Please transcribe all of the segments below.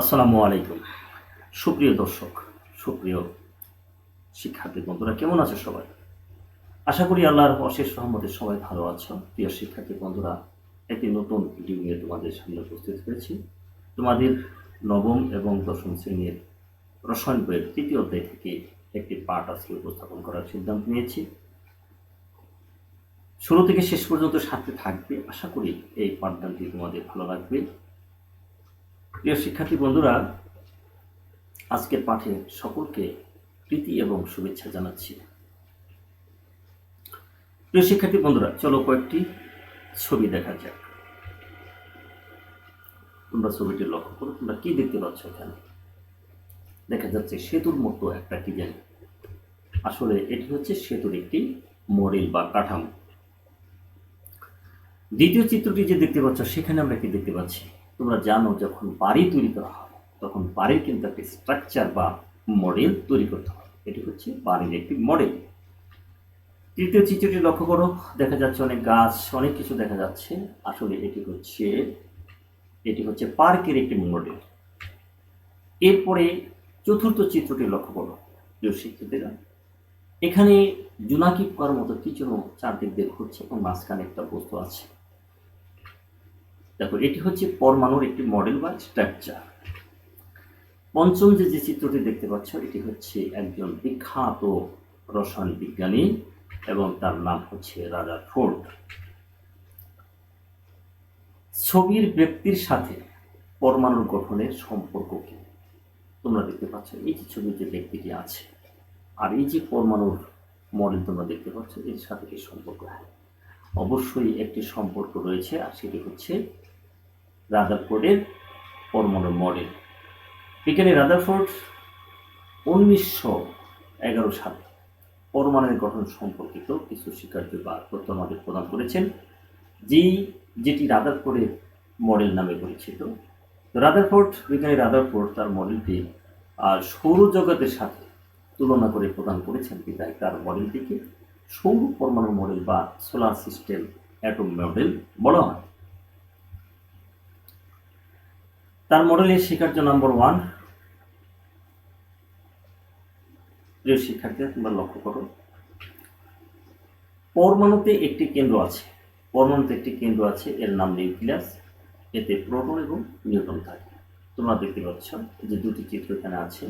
আসসালামু আলাইকুম। সুপ্রিয় দর্শক, সুপ্রিয় শিক্ষার্থী বন্ধুরা, কেমন আছো সবাই? আশা করি আল্লাহর অশেষ রহমতে সবাই ভালো আছো। প্রিয় শিক্ষার্থী বন্ধুরা, একটি নতুন ভিডিও নিয়ে তোমাদের সামনে উপস্থিত হয়েছি। তোমাদের নবম এবং দশম শ্রেণীর রসায়ন বইয়ের তৃতীয় অধ্যায় থেকে একটি পাঠ আজকে উপস্থাপন করার সিদ্ধান্ত নিয়েছি। শুরু থেকে শেষ পর্যন্ত সাথে থাকবে। আশা করি এই পাঠদানটি তোমাদের ভালো লাগবে। প্রিয় শিক্ষার্থী বন্ধুরা, আজকের পাঠে সকলকে প্রীতি এবং শুভেচ্ছা জানাচ্ছি। প্রিয় শিক্ষার্থী বন্ধুরা, চলো কয়েকটি ছবি দেখা যাক। তোমরা ছবিটি লক্ষ্য করো, তোমরা কি দেখতে পাচ্ছ? এখানে দেখা যাচ্ছে সেতুর মতো একটা কি জানি, আসলে এটি হচ্ছে সেতুর একটি মডেল বা কাঠামো। দ্বিতীয় চিত্রটি যে দেখতে পাচ্ছ, সেখানে আমরা কি দেখতে পাচ্ছি? তোমরা জানো, যখন বাড়ি তৈরি করা হয় তখন বাড়ির কিন্তু একটি স্ট্রাকচার বা মডেল তৈরি করতে হয়। এটি হচ্ছে বাড়ির একটি মডেল। তৃতীয় চিত্রটি লক্ষ্য করো, দেখা যাচ্ছে অনেক গাছ, অনেক কিছু দেখা যাচ্ছে। আসলে এটি হচ্ছে পার্কের একটি মডেল। এরপরে চতুর্থ চিত্রটি লক্ষ্য করো প্রিয় শিক্ষার্থীরা, এখানে জোনাকি পোকার মতো কি যেন চারদিক দিয়ে ঘুরছে এবং মাঝখানে একটা বস্তু আছে। দেখো, এটি হচ্ছে পরমাণুর একটি মডেল বা স্ট্রাকচার। পঞ্চম যে চিত্রটি দেখতে পাচ্ছ, এটি হচ্ছে একজন বিখ্যাত রসায়ন বিজ্ঞানী এবং তার নাম হচ্ছে রাদারফোর্ড। ছবির ব্যক্তির সাথে পরমাণুর গঠনের সম্পর্ক কি? তোমরা দেখতে পাচ্ছ এই যে ছবির যে ব্যক্তিটি আছে আর এই যে পরমাণুর মডেল তোমরা দেখতে পাচ্ছ, এর সাথে কি সম্পর্ক? অবশ্যই একটি সম্পর্ক রয়েছে, আর সেটি হচ্ছে রাদারফোর্ডের পরমাণুর মডেল। বিজ্ঞানী রাদারফোর্ড 1911 সালে পরমাণুর গঠন সম্পর্কিত কিছু স্বীকার্য বা তথ্য আমাদের প্রদান করেছেন, যেটি রাদারফোর্ডের মডেল নামে পরিচিত। বিজ্ঞানী রাদারফোর্ড তার মডেলটি সৌরজগতের সাথে তুলনা করে প্রদান করেছেন, বিধায় তার মডেলটিকে সৌর পরমাণু মডেল বা সোলার সিস্টেম অ্যাটম মডেল বলা হয়। তার মডেলের স্বীকার্য নাম্বার 1। প্রিয় শিক্ষার্থীরা, তোমরা লক্ষ্য করো, পরমাণুতে একটি কেন্দ্র আছে, এর নাম নিউক্লিয়াস। এতে প্রোটন এবং নিউট্রন থাকে। তোমরা দেখতে পাচ্ছ যে দুটি চিত্র এখানে আছে।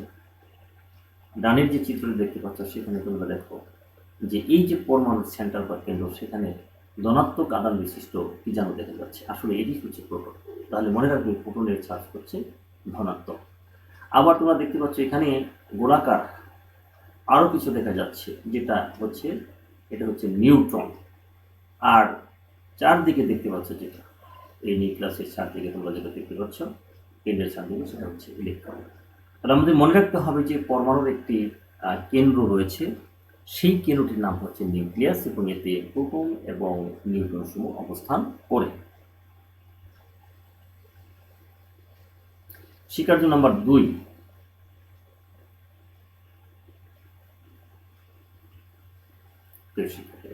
ডানের যে চিত্রটি দেখতে পাচ্ছ, সেখানে তোমরা দেখো যে এই যে পরমাণুর সেন্টার বা কেন্দ্র, সেখানে ধনাত্মক আধান বিশিষ্ট কি যেন দেখা যাচ্ছে। আসলে এটি হচ্ছে প্রোটন। তাহলে মনে রাখবে, প্রোটনের চার্জ হচ্ছে ধনাত্মক। আবার তোমরা দেখতে পাচ্ছ এখানে গোলাকার আরও কিছু দেখা যাচ্ছে, এটা হচ্ছে নিউট্রন। আর চারদিকে দেখতে পাচ্ছ যেটা, এই নিউক্লিয়াসের চারদিকে তোমরা যেটা দেখতে পাচ্ছ, কেন্দ্রের চারদিকে, সেটা হচ্ছে ইলেকট্রন। তাহলে আমাদের মনে রাখতে হবে যে পরমাণুর একটি কেন্দ্র রয়েছে, সেই কেন্দ্রটির নাম হচ্ছে নিউক্লিয়াস এবং এতে প্রোটন এবং নিউট্রন সমূহ অবস্থান করে। স্বীকার্য নাম্বার 2।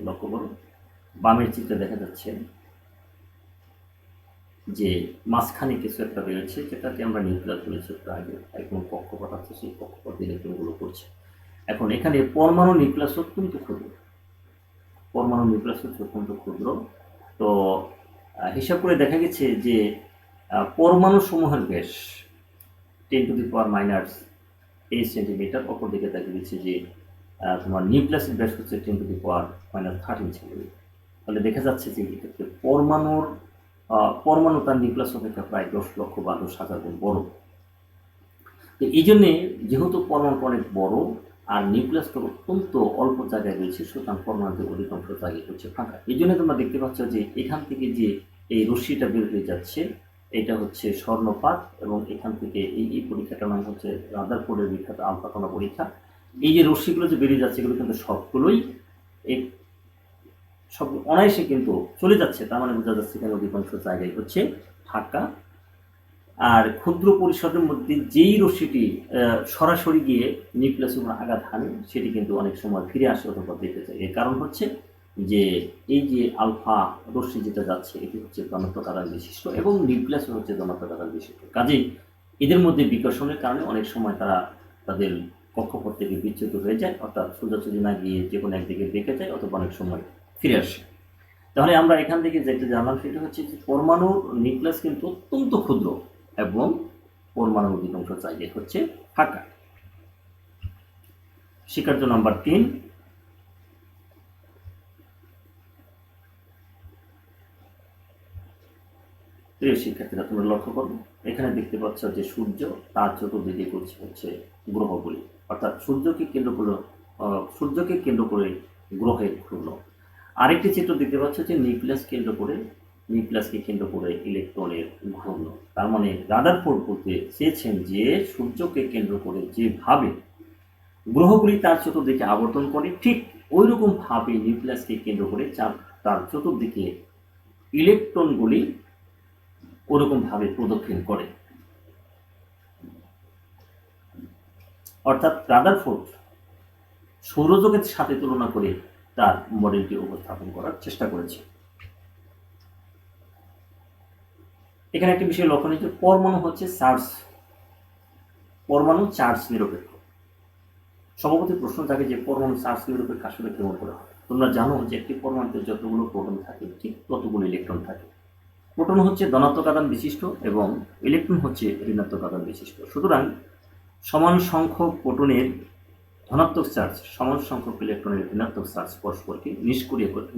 লক্ষ্য করো, বামের চিত্রে দেখা যাচ্ছে যে মাঝখানে কিছু একটা রয়েছে, যেটাকে আমরা নিউক্লিয়াস বলেছি একটু আগে। এখন কক্ষপথ আছে, সেই কক্ষপথ ইলেকট্রনগুলো করছে। এখন এখানে পরমাণু নিউক্লিয়াস অত্যন্ত ক্ষুদ্র। তো হিসাব করে দেখা গেছে যে পরমাণু সমূহের ব্যাস 10⁻⁻8 সেন্টিমিটার। অপরদিকে দেখা গেছে যে তোমার নিউক্লিয়াসের ব্যাস হচ্ছে 10⁻13 সেন্টিমিটার। তাহলে দেখা যাচ্ছে যে এক্ষেত্রে পরমাণু তার নিউক্লিয়াস অপেক্ষা প্রায় 10 লক্ষ বা 10,000 গুণ বড়। তো এই জন্যে, যেহেতু পরমাণুটা অনেক বড় আর নিউক্লিয়াসটা অত্যন্ত অল্প জায়গায় রয়েছে, সুতরাং পরমাণুর অধিকাংশ জায়গায় হচ্ছে ফাঁকা। এই জন্য তোমরা দেখতে পাচ্ছ যে এখান থেকে যে এই রশ্মিটা বের হয়ে যাচ্ছে, এটা হচ্ছে স্বর্ণপাত। এবং এখান থেকে এই পরীক্ষাটার নাম হচ্ছে রাদারফোর্ডের বিখ্যাত আলফা কণা পরীক্ষা। এই যে রশ্মিগুলো যে বেরিয়ে যাচ্ছে, এগুলো কিন্তু সবগুলোই সব অনায়াসে কিন্তু চলে যাচ্ছে। তার মানে বোঝা যাচ্ছে এখানে অধিকাংশ জায়গায় হচ্ছে ফাঁকা। আর ক্ষুদ্র পরিসরের মধ্যে যেই রশ্মিটি সরাসরি গিয়ে নিউক্লিয়াসের উপর আঘাত হানে, সেটি কিন্তু অনেক সময় ফিরে আসে অথবা দেখতে যায়। এর কারণ হচ্ছে যে এই যে আলফা রশ্মি যেটা যাচ্ছে, এটি হচ্ছে ধনাত্মক আধান বিশিষ্ট এবং নিউক্লিয়াস হচ্ছে ধনাত্মক আধান বিশিষ্ট। কাজেই এদের মধ্যে বিকর্ষণের কারণে অনেক সময় তারা তাদের কক্ষপথ থেকে বিচ্যুত হয়ে যায়, অর্থাৎ সোজাসুজি না গিয়ে যে কোনো একদিকে বেঁকে যায় অথবা অনেক সময় ফিরে আসে। তাহলে আমরা এখান থেকে যেটা জানলাম সেটা হচ্ছে যে পরমাণুর নিউক্লিয়াস কিন্তু অত্যন্ত ক্ষুদ্র এবং পরমাণুর অধিকাংশ জায়গায় হচ্ছে ফাঁকা। স্বীকার্য নাম্বার 3, প্রিয় শিক্ষার্থীরা তোমরা লক্ষ্য করো, এখানে দেখতে পাচ্ছ যে সূর্য তার চতুর্দিকে করছে হচ্ছে গ্রহগুলি, অর্থাৎ সূর্যকে কেন্দ্র করে গ্রহের ঘূর্ণ। আরেকটি চিত্র দেখতে পাচ্ছ যে নিউক্লিয়াসকে কেন্দ্র করে ইলেকট্রনের ঘূর্ণ। তার মানে রাদারফোর্ড বলতে চেয়েছেন যে সূর্যকে কেন্দ্র করে যেভাবে গ্রহগুলি তার চতুর্দিকে আবর্তন করে, ঠিক ওই রকম ভাবে নিউক্লিয়াসকে কেন্দ্র করে তার চতুর্দিকে ইলেকট্রনগুলি ওরকম ভাবে প্রদক্ষিণ করে। অর্থাৎ রাদারফোর্ড সৌরজগতের সাথে তুলনা করে তার মডেলটি উপস্থাপন করার চেষ্টা করেছে। এখানে একটি বিষয় লক্ষণীয় যে পরমাণু চার্জ নিরপেক্ষ। সভাপতি প্রশ্ন থাকে যে পরমাণু চার্জ নিরপেক্ষ আসলে কেমন করে হয়। তোমরা জানো যে একটি পরমাণুতে যতগুলো প্রোটন থাকে ঠিক ততগুলো ইলেকট্রন থাকে। প্রোটন হচ্ছে ধনাত্মক আধান বিশিষ্ট এবং ইলেকট্রন হচ্ছে ঋণাত্মক আধান বিশিষ্ট। সুতরাং সমান সংখ্যক প্রোটনের ধনাত্মক চার্জ সমান সংখ্যক ইলেকট্রনের ঋণাত্মক চার্জ পরস্পরকে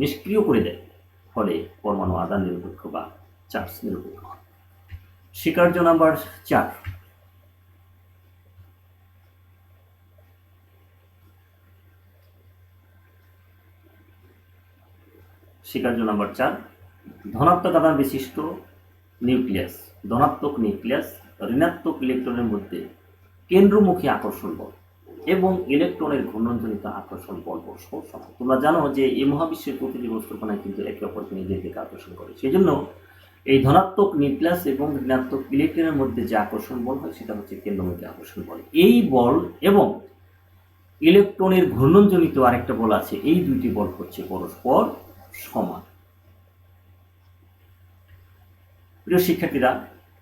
নিষ্ক্রিয় করে দেয়, ফলে পরমাণু আধান নিরপেক্ষ বা চার্জ নিরপেক্ষ হয়। স্বীকার্য নাম্বার 4, স্বীকার্য নাম্বার 4, ধনাত্মক আধান বিশিষ্ট ধনাত্মক নিউক্লিয়াস ঋণাত্মক ইলেকট্রনের মধ্যে কেন্দ্রমুখী আকর্ষণ বল এবং ইলেকট্রনের ঘূর্ণনজনিত আকর্ষণ বল পরস্পর সমান। তোমরা জানো যে এই মহাবিশ্বের প্রতিটি বস্তুকণায় কিন্তু একে অপরকে নিজের দিকে আকর্ষণ করে। সেই জন্য এই ধনাত্মক নিউক্লিয়াস এবং ঋণাত্মক ইলেকট্রনের মধ্যে যে আকর্ষণ বল হয় সেটা হচ্ছে কেন্দ্রমুখী আকর্ষণ বল। এই বল এবং ইলেকট্রনের ঘূর্ণনজনিত আরেকটা বল আছে, এই দুইটি বল হচ্ছে পরস্পর সমান। প্রিয় শিক্ষার্থীরা,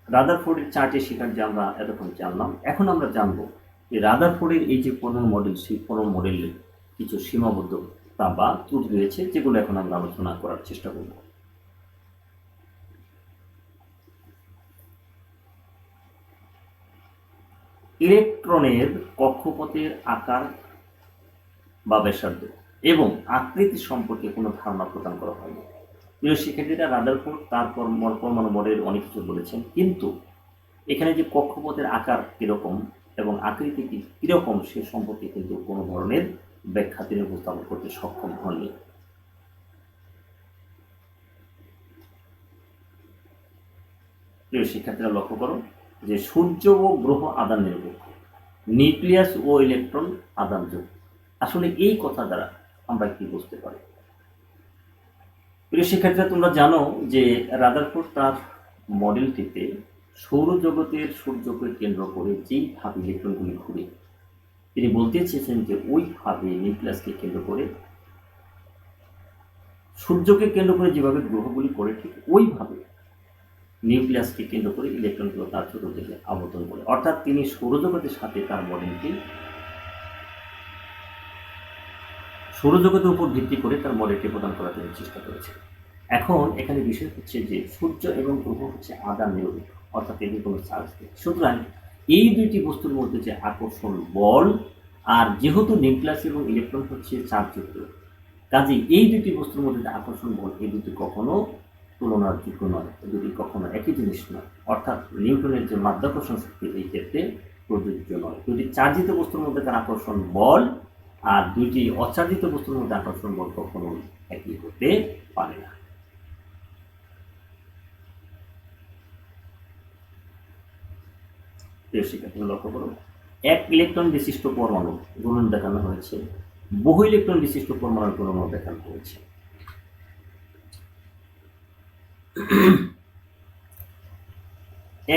রাদারফোর্ডের চার্টে শিক্ষার্থী আমরা এতক্ষণ জানলাম। এখন আমরা জানবো যে রাদারফোর্ডের এই যে পরমাণু মডেল, সেই পরমাণু মডেলের কিছু সীমাবদ্ধতা বা ত্রুটি রয়েছে, যেগুলো এখন আমরা আলোচনা করার চেষ্টা করব। ইলেকট্রনের কক্ষপথের আকার বা ব্যাসার্ধ এবং আকৃতি সম্পর্কে কোনো ধারণা প্রদান করা হয়নি। প্রিয় শিক্ষার্থীরা, রাদারফোর্ড তার পরমাণু মডেল অনেক কিছু বলেছেন, কিন্তু এখানে যে কক্ষপথের আকার কীরকম এবং আকৃতি কীরকম সে সম্পর্কে কিন্তু কোনো ধরনের ব্যাখ্যা তিনি উপস্থাপন করতে সক্ষম হননি। প্রিয় শিক্ষার্থীরা লক্ষ্য করো যে সূর্য ও গ্রহ আধান নিরপেক্ষ, নিউক্লিয়াস ও ইলেকট্রন আধানযোগ্য। আসলে এই কথা দ্বারা আমরা কি বুঝতে পারি? প্রিয় শিক্ষার্থীরা, তোমরা জানো যে রাদারফোর্ড তার মডেলটিতে সৌরজগতের সূর্যকে কেন্দ্র করে যেইভাবে ইলেকট্রনগুলি ঘুরে, তিনি বলতে চেয়েছেন যে ওইভাবে নিউক্লিয়াসকে কেন্দ্র করে, সূর্যকে কেন্দ্র করে যেভাবে গ্রহগুলি করে, ঠিক ওইভাবে নিউক্লিয়াসকে কেন্দ্র করে ইলেকট্রনগুলো তার চতুর্দিকে আবর্তন করে। অর্থাৎ তিনি সৌরজগতের সাথে তার মডেলটি সৌরজগতের উপর ভিত্তি করে তার মডেলটি প্রদান করার জন্য চেষ্টা করেছে। এখন এখানে বিষয় হচ্ছে যে সূর্য এবং গ্রহ হচ্ছে আধান নিরপেক্ষ, অর্থাৎ এদের কোনো চার্জ নেই। সুতরাং এই দুইটি বস্তুর মধ্যে যে আকর্ষণ বল, আর যেহেতু নিউক্লিয়াস এবং ইলেকট্রন হচ্ছে চার্জযুক্ত, কাজেই এই দুটি বস্তুর মধ্যে যে আকর্ষণ বল, এই দুটি কখনো তুলনার যোগ্য নয়, এই দুটি কখনো একই জিনিস নয়। অর্থাৎ নিউটনের যে মাধ্যাকর্ষণ শক্তি এই ক্ষেত্রে প্রযোজ্য নয়। দুটি চার্জিত বস্তুর মধ্যে তার আকর্ষণ বল আর দুইটি অচার্জিত বস্তুর মধ্যে আকর্ষণ বল কখনো একই হতে পারে না। শিক্ষার্থীরা লক্ষ্য করো, এক ইলেকট্রন বিশিষ্ট পরমাণু গুণন দেখানো হয়েছে, বহু ইলেকট্রন বিশিষ্ট পরমাণুর গুণন দেখানো হয়েছে।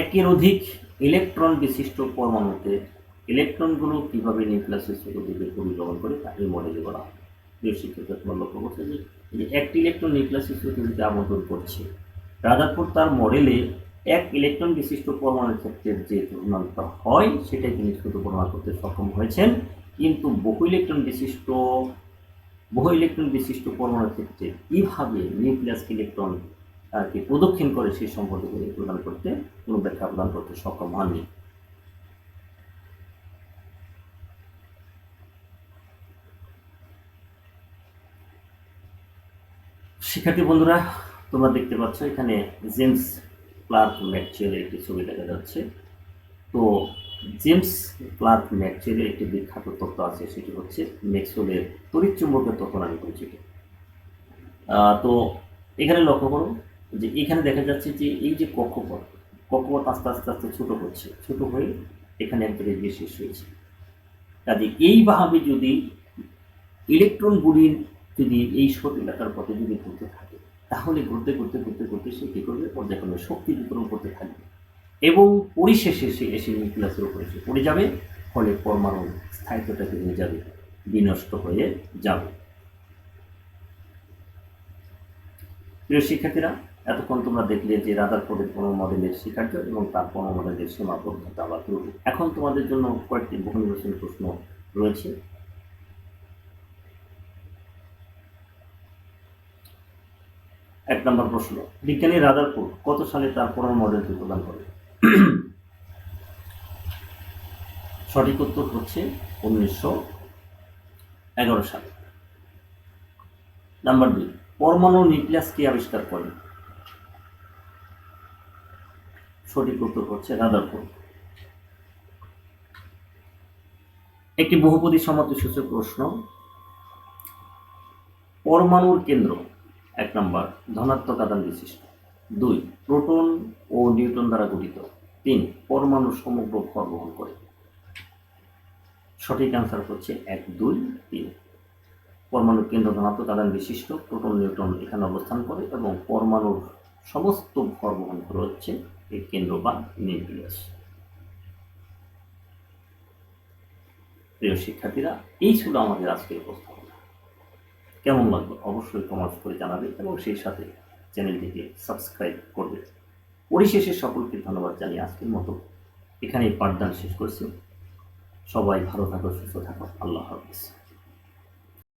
একের অধিক ইলেকট্রন বিশিষ্ট পরমাণুতে ইলেকট্রনগুলো কিভাবে নিউক্লিয়াসের চতুর্দিকে পরিভ্রমণ করে তা এই মডেলে বলা হয়। প্রিয় শিক্ষার্থীরা, তোমরা লক্ষ্য করছে যে একটি ইলেকট্রন নিউক্লিয়াসের চতুর্দিকে আবর্তন করছে। রাদারফোর্ড তার মডেলে এক ইলেকট্রন বিশিষ্ট পরমাণুর ক্ষেত্রে যে ঘূর্ণনটা হয় সেটাই তিনি শুধু বর্ণনা করতে সক্ষম হয়েছেন, কিন্তু বহু ইলেকট্রন বিশিষ্ট পরমাণুর ক্ষেত্রে কিভাবে নিউক্লিয়াস ইলেকট্রন কে প্রদক্ষিণ করে সেই সম্পর্কে তিনি কোনো ব্যাখ্যা প্রদান করতে সক্ষম হননি। শিক্ষার্থী বন্ধুরা, তোমরা দেখতে পাচ্ছ এখানে জেমস ক্লার্ক ম্যাক্সওয়েলের একটি ছবি দেখা যাচ্ছে। তো জেমস ক্লার্ক ম্যাক্সওয়েলের একটি বিখ্যাত তত্ত্ব আছে, সেটি হচ্ছে ম্যাক্সওয়েলের তড়িৎচুম্বকের তত্ত্ব নামে পরিচিত। তো এখানে লক্ষ্য করো যে এখানে দেখা যাচ্ছে যে এই যে কক্ষপথ আস্তে আস্তে আস্তে ছোট হয়ে এখানে এক জায়গায় গিয়ে শেষ হয়েছে। কাজে এইভাবে যদি ইলেকট্রনগুলি যদি এই এলাকার পথে যদি ঘুরতে থাকে, তাহলে ঘুরতে সে কী করবে, পর্যায়ক্রমে শক্তি বিতরণ করতে থাকবে এবং পরিশেষে সে এসে নিউক্লিয়াসের উপরে এসে পড়ে যাবে। ফলে পরমাণুর স্থায়িত্বটা হয়ে যাবে, বিনষ্ট হয়ে যাবে। প্রিয় শিক্ষার্থীরা, এতক্ষণ তোমরা দেখলে যে রাদারফোর্ডের পরমাণু মডেলের স্বীকার্য এবং তার পরমাণু মডেলের সীমাবদ্ধতা বা ত্রুটি। এখন তোমাদের জন্য কয়েকটি বহু নির্বাচনী প্রশ্ন রয়েছে। 1 নম্বর প্রশ্ন, বিজ্ঞানী রাদারফোর্ড কত সালে তার পরমাণু মডেলটি প্রদান করে? সঠিক উত্তর হচ্ছে 1911 সালে। নাম্বার 2, পরমাণু নিউক্লিয়াস কে আবিষ্কার করেন? সঠিক উত্তর হচ্ছে রাদারফোর্ড। একটি বহুপদী সমাপ্তিসূচক প্রশ্ন, পরমাণুর কেন্দ্র 1 নম্বর ধনাত্মক আধান বিশিষ্ট, 2 প্রোটন ও নিউট্রন দ্বারা গঠিত, 3 পরমাণু সমগ্র ভর বহন করে। সঠিক অ্যান্সার হচ্ছে 1, 2, 3। পরমাণুর কেন্দ্র ধনাত্মক আধান বিশিষ্ট, প্রোটন নিউট্রন এখানে অবস্থান করে এবং পরমাণুর সমস্ত ভর বহন করে হচ্ছে এই কেন্দ্র বা নিউক্লিয়াস। প্রিয় শিক্ষার্থীরা, এই ছিল আমাদের আজকের উপস্থাপনা। কেমন লাগলো অবশ্যই কমেন্ট করে জানাবে এবং সেই সাথে চ্যানেলটিকে সাবস্ক্রাইব করবে। পরিশেষে সকলকে ধন্যবাদ জানিয়ে আজকের মতো এখানেই পাঠদান শেষ করছি। সবাই ভালো থাকো, সুস্থ থাকো। আল্লাহ হাফেজ।